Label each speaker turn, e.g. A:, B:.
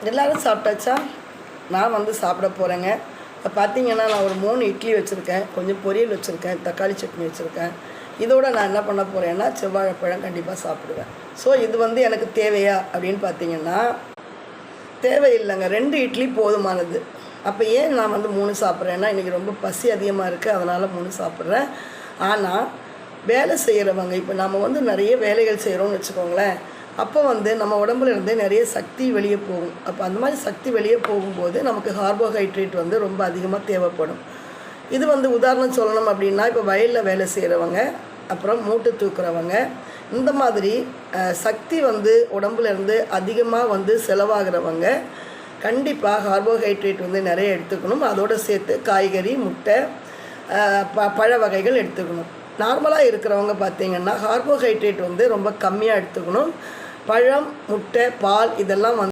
A: எல்லோரும் சாப்பிட்டாச்சா? நான் வந்து சாப்பிட போகிறேங்க. இப்போ பார்த்தீங்கன்னா நான் ஒரு 3 இட்லி வச்சுருக்கேன், கொஞ்சம் பொரியல் வச்சுருக்கேன், தக்காளி சட்னி வச்சுருக்கேன். இதோடு நான் என்ன பண்ண போகிறேன்னா செவ்வாழைப்பழம் கண்டிப்பாக சாப்பிடுவேன். ஸோ இது வந்து எனக்கு தேவையா அப்படின்னு பார்த்தீங்கன்னா தேவையில்லைங்க. 2 இட்லி போதுமானது. அப்போ ஏன் நான் வந்து 3 சாப்பிட்றேன்னா இன்றைக்கி ரொம்ப பசி அதிகமாக இருக்குது, அதனால் 3 சாப்பிட்றேன். ஆனால் வேலை செய்கிறவங்க, இப்போ நம்ம வந்து நிறைய வேலைகள் செய்கிறோம்னு வச்சுக்கோங்களேன், அப்போ வந்து நம்ம உடம்புல இருந்து நிறைய சக்தி வெளியே போகும். அப்போ அந்த மாதிரி சக்தி வெளியே போகும்போது நமக்கு கார்போஹைட்ரேட் வந்து ரொம்ப அதிகமாக தேவைப்படும். இது வந்து உதாரணம் சொல்லணும் அப்படின்னா, இப்போ வயலில் வேலை செய்கிறவங்க, அப்புறம் மூட்டை தூக்குறவங்க, இந்த மாதிரி சக்தி வந்து உடம்புலேருந்து அதிகமாக வந்து செலவாகிறவங்க கண்டிப்பாக கார்போஹைட்ரேட் வந்து நிறைய எடுத்துக்கணும். அதோடு சேர்த்து காய்கறி, முட்டை, பழ வகைகள் எடுத்துக்கணும். நார்மலாக இருக்கிறவங்க பார்த்திங்கன்னா கார்போஹைட்ரேட் வந்து ரொம்ப கம்மியாக எடுத்துக்கணும். பழம், முட்டை, பால் இதெல்லாம் வந்து